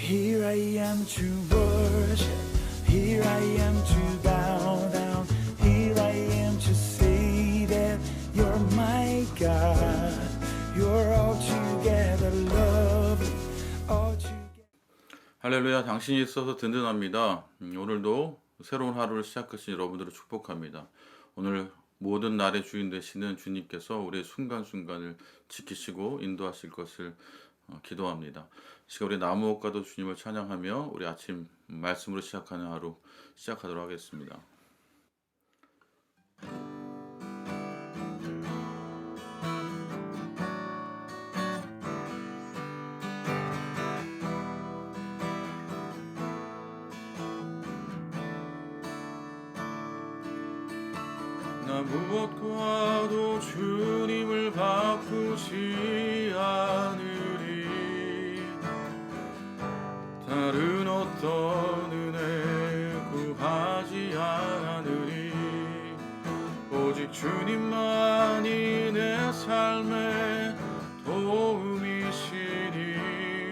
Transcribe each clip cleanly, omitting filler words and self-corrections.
Here I am to worship, here I am to bow down, here I am to say that you're my God, you're altogether lovely, altogether. 할렐루야, 당신이 있어서 든든합니다. 오늘도 새로운 하루를 시작하신 여러분들을 축복합니다. 오늘 모든 날의 주인 되시는 주님께서 우리의 순간순간을 지키시고 인도하실 것을 기도합니다. 시간 우리 나무옥과도 주님을 찬양하며 우리 아침 말씀으로 시작하는 하루 시작하도록 하겠습니다. 나 무엇과도 주님을 바꾸지 않으리. 다른 어떤 은혜 구하지 않으리. 오직 주님만이 내 삶의 도움이시니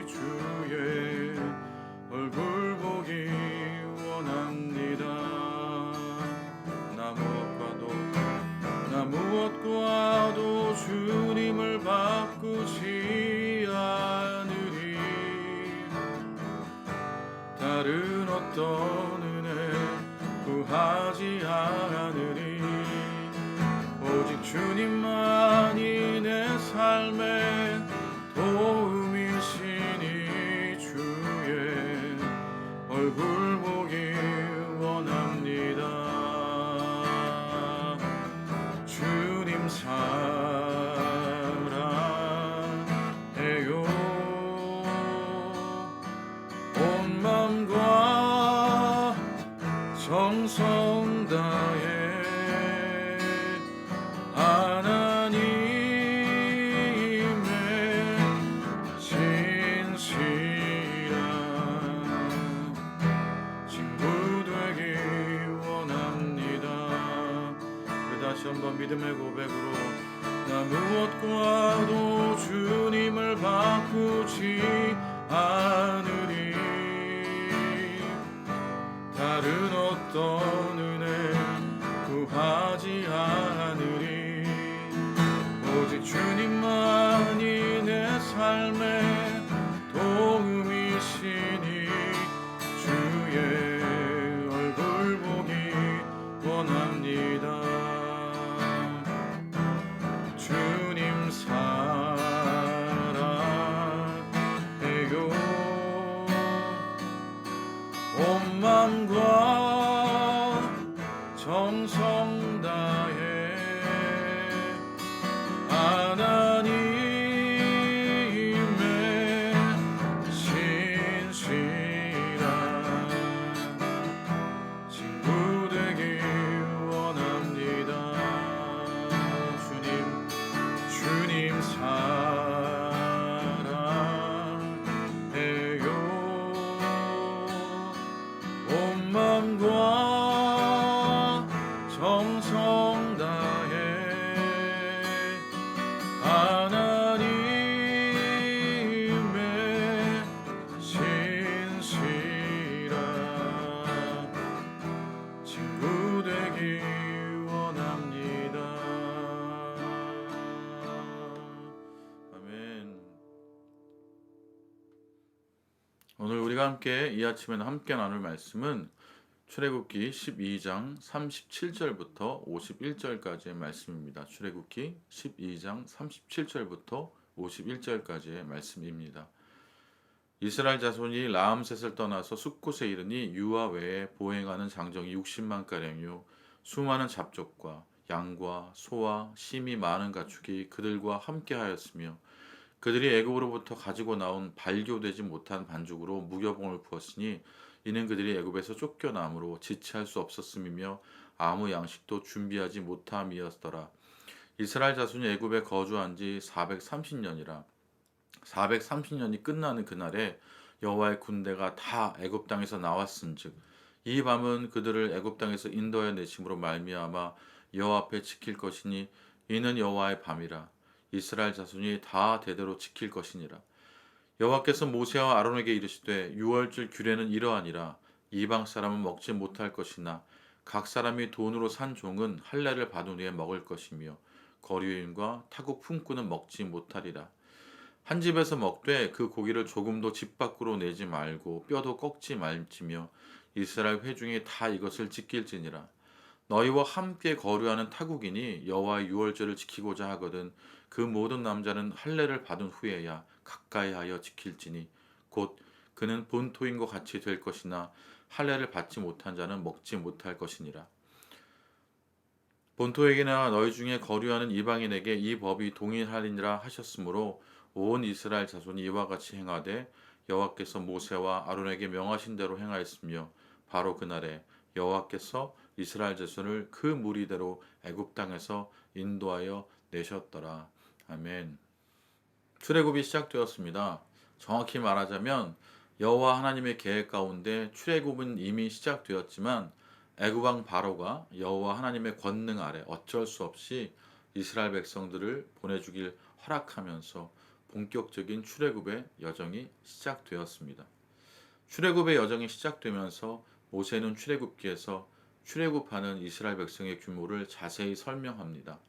주의 얼굴 보기 원합니다. 나 무엇과도 주님을 바꾸지 않으리. 다른 어떤 은혜 구하지 않으리. 오직 주님만이 내 삶의 도움이시니 주의 얼굴 보기 원합니다. 주님 사랑해요. 온 마음과 정성 다해 하나님의 진실한 친구 되기 원합니다. 다시 한번 믿음의 고백으로 나 무엇과도 주님을 바꾸지 않으리. 다른 어떤 은혜 구하지 않으리. 오직 주님만이 내 삶의 도움이시니 주의 얼굴 보기 원합니다. 주님 사랑해요. 온 마음과 정성 다해 하나님의 신실한 친구 되기 원합니다. 주님 사랑해요. 온 마음과 정성 다해 하나님의 신실한 친구 되기 원합니다. 아멘. 오늘 우리가 함께 이 아침에는 함께 나눌 말씀은 출애굽기 12장 37절부터 51절까지의 말씀입니다. 출애굽기 12장 37절부터 51절까지의 말씀입니다. 이스라엘 자손이 라암셋을 떠나서 숫곳에 이르니 유아 외에 보행하는 장정이 60만 가량이요 수많은 잡족과 양과 소와 심이 많은 가축이 그들과 함께하였으며 그들이 애굽으로부터 가지고 나온 발교되지 못한 반죽으로 무교봉을 부었으니 이는 그들이 애굽에서 쫓겨남으로 지체할 수 없었음이며 아무 양식도 준비하지 못함이었더라. 이스라엘 자손이 애굽에 거주한 지 430년이라. 430년이 끝나는 그날에 여호와의 군대가 다 애굽 땅에서 나왔은즉 이 밤은 그들을 애굽 땅에서 인도하여 내심으로 말미암아 여호와 앞에 지킬 것이니 이는 여호와의 밤이라. 이스라엘 자손이 다 대대로 지킬 것이니라. 여호와께서 모세와 아론에게 이르시되 유월절 규례는 이러하니라. 이방 사람은 먹지 못할 것이나 각 사람이 돈으로 산 종은 할례를 받은 후에 먹을 것이며 거류인과 타국 품꾼은 먹지 못하리라. 한 집에서 먹되 그 고기를 조금도 집 밖으로 내지 말고 뼈도 꺾지 말지며 이스라엘 회중이 다 이것을 지킬지니라. 너희와 함께 거류하는 타국인이 여호와의 유월절을 지키고자 하거든 그 모든 남자는 할례를 받은 후에야 가까이하여 지킬지니 곧 그는 본토인과 같이 될 것이나 할례를 받지 못한 자는 먹지 못할 것이니라. 본토에게나 너희 중에 거류하는 이방인에게 이 법이 동일하리니라 하셨으므로 온 이스라엘 자손이 이와 같이 행하되 여호와께서 모세와 아론에게 명하신 대로 행하였으며 바로 그날에 여호와께서 이스라엘 자손을 그 무리대로 애굽 땅에서 인도하여 내셨더라. 아멘. 출애굽이 시작되었습니다. 정확히 말하자면 여호와 하나님의 계획 가운데 출애굽은 이미 시작되었지만 애굽 왕 바로가 여호와 하나님의 권능 아래 어쩔 수 없이 이스라엘 백성들을 보내주길 허락하면서 본격적인 출애굽의 여정이 시작되었습니다. 출애굽의 여정이 시작되면서 모세는 출애굽기에서 출애굽하는 이스라엘 백성의 규모를 자세히 설명합니다.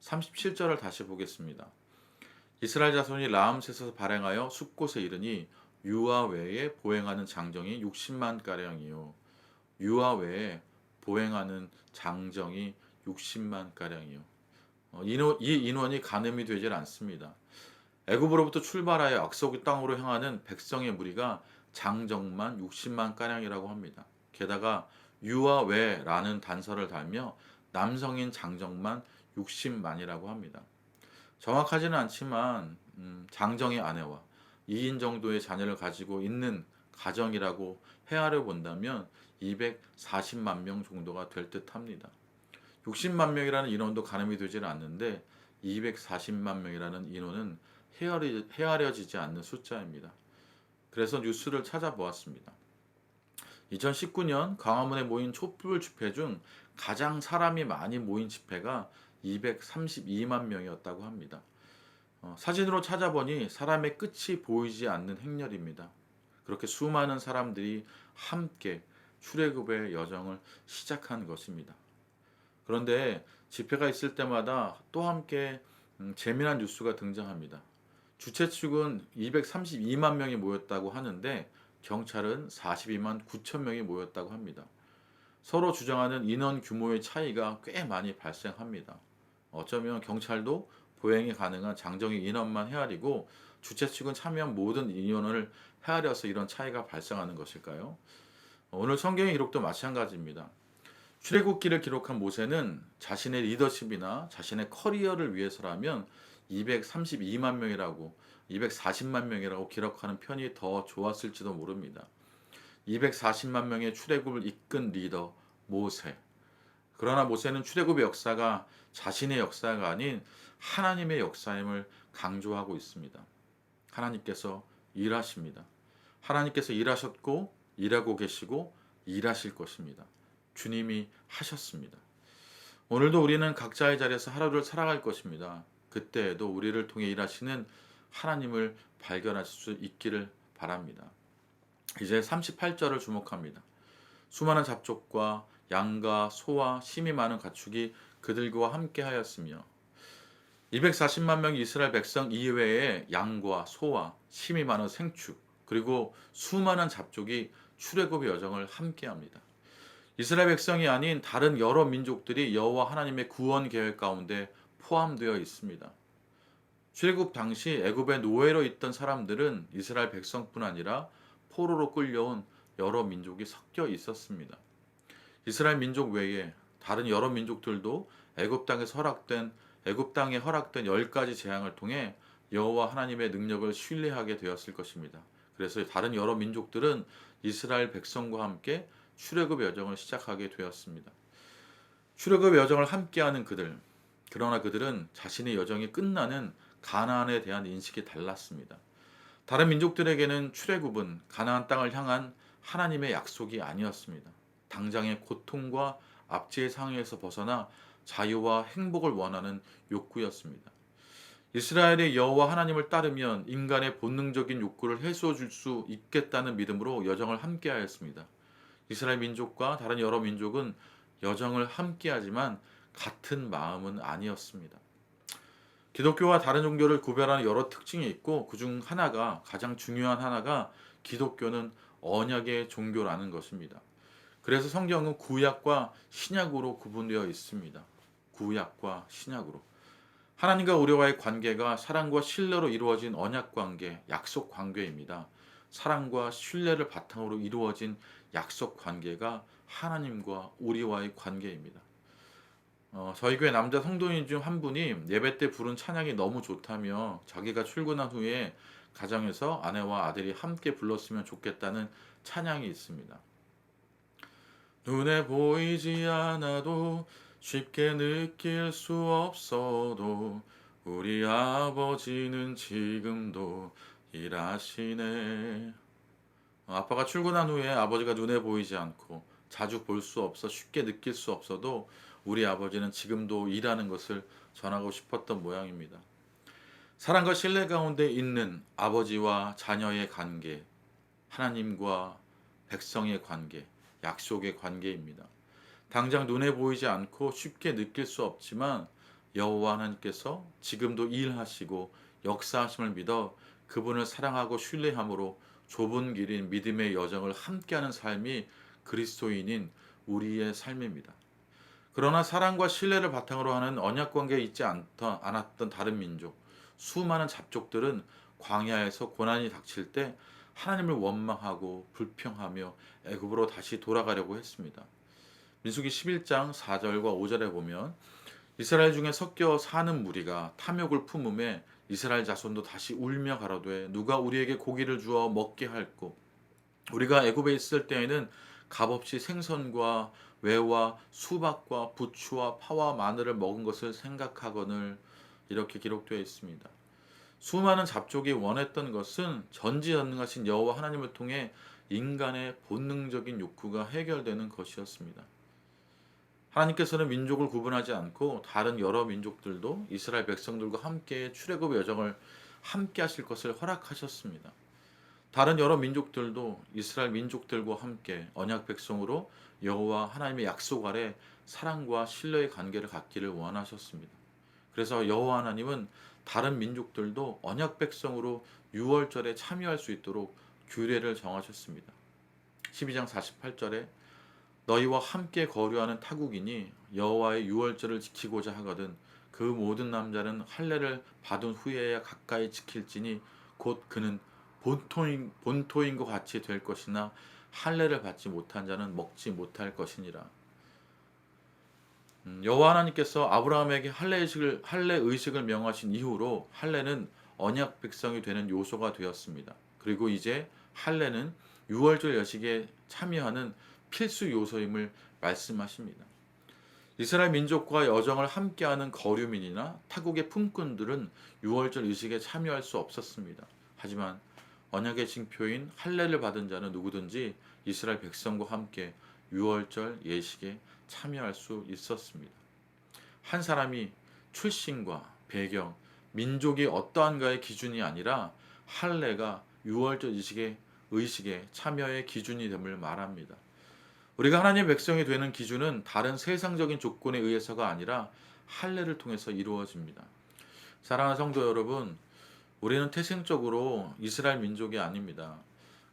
37절을 다시 보겠습니다. 이스라엘 자손이 라암셋에서 발행하여 숲곳에 이르니 유아 외에 보행하는 장정이 60만 가량이요. 유아 외에 보행하는 장정이 60만 가량이요. 이 인원이 가늠이 되질 않습니다. 애굽으로부터 출발하여 약속의 땅으로 향하는 백성의 무리가 장정만 60만 가량이라고 합니다. 게다가 유아 외라는 단서를 달며 남성인 장정만 60만이라고 합니다. 정확하지는 않지만 장정의 아내와 2인 정도의 자녀를 가지고 있는 가정이라고 헤아려 본다면 240만 명 정도가 될 듯합니다. 60만 명이라는 인원도 가늠이 되질 않는데 240만 명이라는 인원은 헤아려지지 않는 숫자입니다. 그래서 뉴스를 찾아보았습니다. 2019년 광화문에 모인 촛불 집회 중 가장 사람이 많이 모인 집회가 232만 명이었다고 합니다. 사진으로 찾아보니 사람의 끝이 보이지 않는 행렬입니다. 그렇게 수많은 사람들이 함께 출애굽의 여정을 시작한 것입니다. 그런데 집회가 있을 때마다 또 함께 재미난 뉴스가 등장합니다. 주최 측은 232만 명이 모였다고 하는데 경찰은 42만 9천 명이 모였다고 합니다. 서로 주장하는 인원 규모의 차이가 꽤 많이 발생합니다. 어쩌면 경찰도 보행이 가능한 장정의 인원만 헤아리고 주최 측은 참여한 모든 인원을 헤아려서 이런 차이가 발생하는 것일까요? 오늘 성경의 기록도 마찬가지입니다. 출애굽기를 기록한 모세는 자신의 리더십이나 자신의 커리어를 위해서라면 232만 명이라고 240만 명이라고 기록하는 편이 더 좋았을지도 모릅니다. 240만 명의 출애굽을 이끈 리더 모세. 그러나 모세는 출애굽의 역사가 자신의 역사가 아닌 하나님의 역사임을 강조하고 있습니다. 하나님께서 일하십니다. 하나님께서 일하셨고 일하고 계시고 일하실 것입니다. 주님이 하셨습니다. 오늘도 우리는 각자의 자리에서 하루를 살아갈 것입니다. 그때에도 우리를 통해 일하시는 하나님을 발견하실 수 있기를 바랍니다. 이제 38절을 주목합니다. 수많은 잡족과 양과 소와 심이 많은 가축이 그들과 함께 하였으며 240만 명의 이스라엘 백성 이외에 양과 소와 심이 많은 생축 그리고 수많은 잡족이 출애굽의 여정을 함께합니다. 이스라엘 백성이 아닌 다른 여러 민족들이 여호와 하나님의 구원 계획 가운데 포함되어 있습니다. 출애굽 당시 애굽의 노예로 있던 사람들은 이스라엘 백성뿐 아니라 포로로 끌려온 여러 민족이 섞여 있었습니다. 이스라엘 민족 외에 다른 여러 민족들도 애굽 땅에 허락된 10가지 재앙을 통해 여호와 하나님의 능력을 신뢰하게 되었을 것입니다. 그래서 다른 여러 민족들은 이스라엘 백성과 함께 출애굽 여정을 시작하게 되었습니다. 출애굽 여정을 함께하는 그들, 그러나 그들은 자신의 여정이 끝나는 가나안에 대한 인식이 달랐습니다. 다른 민족들에게는 출애굽은 가나안 땅을 향한 하나님의 약속이 아니었습니다. 당장의 고통과 압제의 상황에서 벗어나 자유와 행복을 원하는 욕구였습니다. 이스라엘의 여호와 하나님을 따르면 인간의 본능적인 욕구를 해소해 줄 수 있겠다는 믿음으로 여정을 함께하였습니다. 이스라엘 민족과 다른 여러 민족은 여정을 함께하지만 같은 마음은 아니었습니다. 기독교와 다른 종교를 구별하는 여러 특징이 있고 그중 하나가 가장 중요한 하나가 기독교는 언약의 종교라는 것입니다. 그래서 성경은 구약과 신약으로 구분되어 있습니다. 구약과 신약으로. 하나님과 우리와의 관계가 사랑과 신뢰로 이루어진 언약 관계, 약속 관계입니다. 사랑과 신뢰를 바탕으로 이루어진 약속 관계가 하나님과 우리와의 관계입니다. 저희 교회 남자 성도인 중 한 분이 예배 때 부른 찬양이 너무 좋다며 자기가 출근한 후에 가정에서 아내와 아들이 함께 불렀으면 좋겠다는 찬양이 있습니다. 눈에 보이지 않아도 쉽게 느낄 수 없어도 우리 아버지는 지금도 일하시네. 아빠가 출근한 후에 아버지가 눈에 보이지 않고 자주 볼 수 없어 쉽게 느낄 수 없어도 우리 아버지는 지금도 일하는 것을 전하고 싶었던 모양입니다. 사랑과 신뢰 가운데 있는 아버지와 자녀의 관계, 하나님과 백성의 관계, 약속의 관계입니다. 당장 눈에 보이지 않고 쉽게 느낄 수 없지만 여호와 하나님께서 지금도 일하시고 역사하심을 믿어 그분을 사랑하고 신뢰함으로 좁은 길인 믿음의 여정을 함께하는 삶이 그리스도인인 우리의 삶입니다. 그러나 사랑과 신뢰를 바탕으로 하는 언약 관계에 있지 않았던 다른 민족, 수많은 잡족들은 광야에서 고난이 닥칠 때 하나님을 원망하고 불평하며 애굽으로 다시 돌아가려고 했습니다. 민수기 11장 4절과 5절에 보면 이스라엘 중에 섞여 사는 무리가 탐욕을 품음에 이스라엘 자손도 다시 울며 가로되 누가 우리에게 고기를 주어 먹게 할꼬 우리가 애굽에 있을 때에는 값없이 생선과 외와 수박과 부추와 파와 마늘을 먹은 것을 생각하거늘 이렇게 기록되어 있습니다. 수많은 잡족이 원했던 것은 전지전능하신 여호와 하나님을 통해 인간의 본능적인 욕구가 해결되는 것이었습니다. 하나님께서는 민족을 구분하지 않고 다른 여러 민족들도 이스라엘 백성들과 함께 출애굽 여정을 함께 하실 것을 허락하셨습니다. 다른 여러 민족들도 이스라엘 민족들과 함께 언약 백성으로 여호와 하나님의 약속 아래 사랑과 신뢰의 관계를 갖기를 원하셨습니다. 그래서 여호와 하나님은 다른 민족들도 언약 백성으로 유월절에 참여할 수 있도록 규례를 정하셨습니다. 12장 48절에 너희와 함께 거류하는 타국인이 여호와의 유월절을 지키고자 하거든 그 모든 남자는 할례를 받은 후에야 가까이 지킬지니 곧 그는 본토인 것 같이 될 것이나 할례를 받지 못한 자는 먹지 못할 것이니라. 여호와 하나님께서 아브라함에게 할례 의식을 명하신 이후로 할례는 언약 백성이 되는 요소가 되었습니다. 그리고 이제 할례는 유월절 여식에 참여하는 필수 요소임을 말씀하십니다. 이스라엘 민족과 여정을 함께하는 거류민이나 타국의 품꾼들은 유월절 의식에 참여할 수 없었습니다. 하지만 언약의 징표인 할례를 받은 자는 누구든지 이스라엘 백성과 함께 유월절 예식에 참여할 수 있었습니다. 한 사람이 출신과 배경, 민족이 어떠한가의 기준이 아니라 할례가 유월절 의식의 참여의 기준이 됨을 말합니다. 우리가 하나님의 백성이 되는 기준은 다른 세상적인 조건에 의해서가 아니라 할례를 통해서 이루어집니다. 사랑하는 성도 여러분, 우리는 태생적으로 이스라엘 민족이 아닙니다.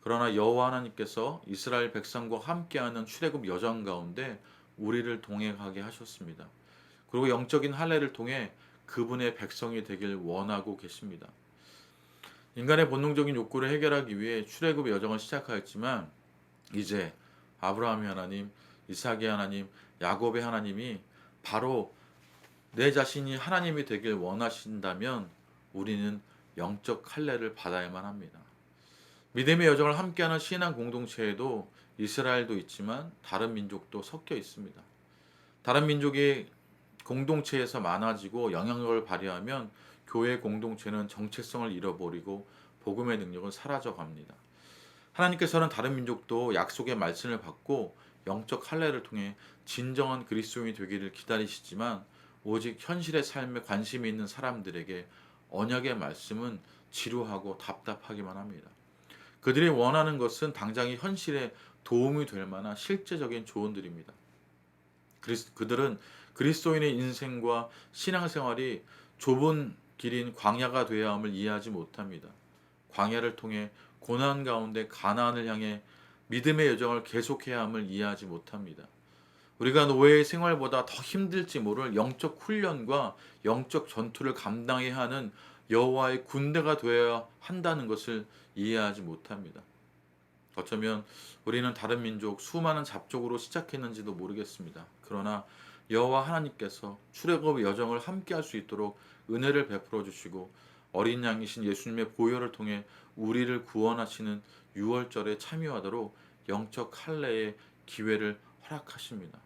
그러나 여호와 하나님께서 이스라엘 백성과 함께하는 출애굽 여정 가운데 우리를 동행하게 하셨습니다. 그리고 영적인 할례를 통해 그분의 백성이 되길 원하고 계십니다. 인간의 본능적인 욕구를 해결하기 위해 출애굽 여정을 시작하였지만 이제 아브라함의 하나님, 이삭의 하나님, 야곱의 하나님이 바로 내 자신이 하나님이 되길 원하신다면 우리는 영적 할례를 받아야만 합니다. 믿음의 여정을 함께하는 신앙 공동체에도 이스라엘도 있지만 다른 민족도 섞여 있습니다. 다른 민족이 공동체에서 많아지고 영향력을 발휘하면 교회 공동체는 정체성을 잃어버리고 복음의 능력은 사라져 갑니다. 하나님께서는 다른 민족도 약속의 말씀을 받고 영적 할례를 통해 진정한 그리스도인이 되기를 기다리시지만 오직 현실의 삶에 관심이 있는 사람들에게 언약의 말씀은 지루하고 답답하기만 합니다. 그들이 원하는 것은 당장의 현실에 도움이 될 만한 실제적인 조언들입니다. 그들은 그리스도인의 인생과 신앙생활이 좁은 길인 광야가 되어야 함을 이해하지 못합니다. 광야를 통해 고난 가운데 가나안을 향해 믿음의 여정을 계속해야 함을 이해하지 못합니다. 우리가 노예의 생활보다 더 힘들지 모를 영적 훈련과 영적 전투를 감당해야 하는 여호와의 군대가 되어야 한다는 것을 이해하지 못합니다. 어쩌면 우리는 다른 민족 수많은 잡족으로 시작했는지도 모르겠습니다. 그러나 여호와 하나님께서 출애굽의 여정을 함께할 수 있도록 은혜를 베풀어 주시고 어린 양이신 예수님의 보혈을 통해 우리를 구원하시는 유월절에 참여하도록 영적 할례의 기회를 허락하십니다.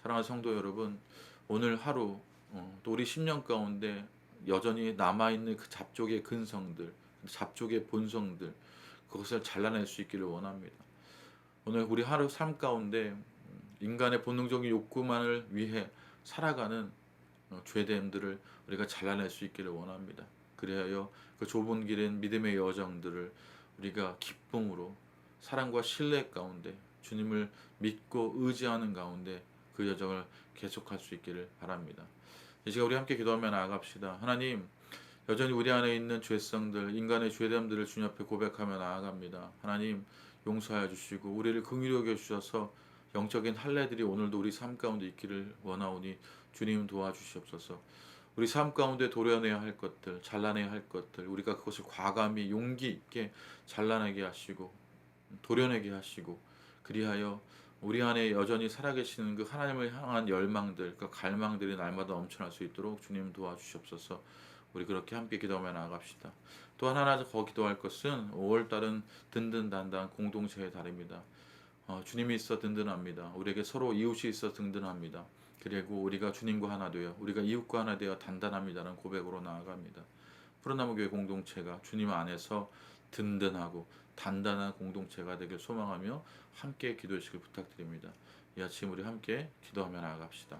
사랑하는 성도 여러분, 오늘 하루 또 우리 10년 가운데 여전히 남아있는 그 잡족의 근성들, 잡족의 본성들, 그것을 잘라낼 수 있기를 원합니다. 오늘 우리 하루 삶 가운데 인간의 본능적인 욕구만을 위해 살아가는 죄됨들을 우리가 잘라낼 수 있기를 원합니다. 그리하여 그 좁은 길인 믿음의 여정들을 우리가 기쁨으로 사랑과 신뢰 가운데 주님을 믿고 의지하는 가운데 그 여정을 계속할 수 있기를 바랍니다. 이 시간 우리 함께 기도하며 나아갑시다. 하나님, 여전히 우리 안에 있는 죄성들, 인간의 죄됨들을 주님 앞에 고백하며 나아갑니다. 하나님, 용서하여 주시고 우리를 긍휼히 여겨 주셔서 영적인 할례들이 오늘도 우리 삶 가운데 있기를 원하오니 주님 도와주시옵소서. 우리 삶 가운데 도려내야 할 것들, 잘라내야 할 것들, 우리가 그것을 과감히 용기 있게 잘라내게 하시고 도려내게 하시고, 그리하여 우리 안에 여전히 살아계시는 그 하나님을 향한 열망들, 그 갈망들이 날마다 넘쳐날 수 있도록 주님 도와주시옵소서. 우리 그렇게 함께 기도하며 나아갑시다. 또한 하나 더 기도할 것은 5월달은 든든단단 공동체의 달입니다. 주님이 있어 든든합니다. 우리에게 서로 이웃이 있어 든든합니다. 그리고 우리가 주님과 하나 되어 우리가 이웃과 하나 되어 단단합니다라는 고백으로 나아갑니다. 푸른나무교회 공동체가 주님 안에서 든든하고 단단한 공동체가 되길 소망하며 함께 기도해 주시길 부탁드립니다. 이 아침 우리 함께 기도하며 나아갑시다.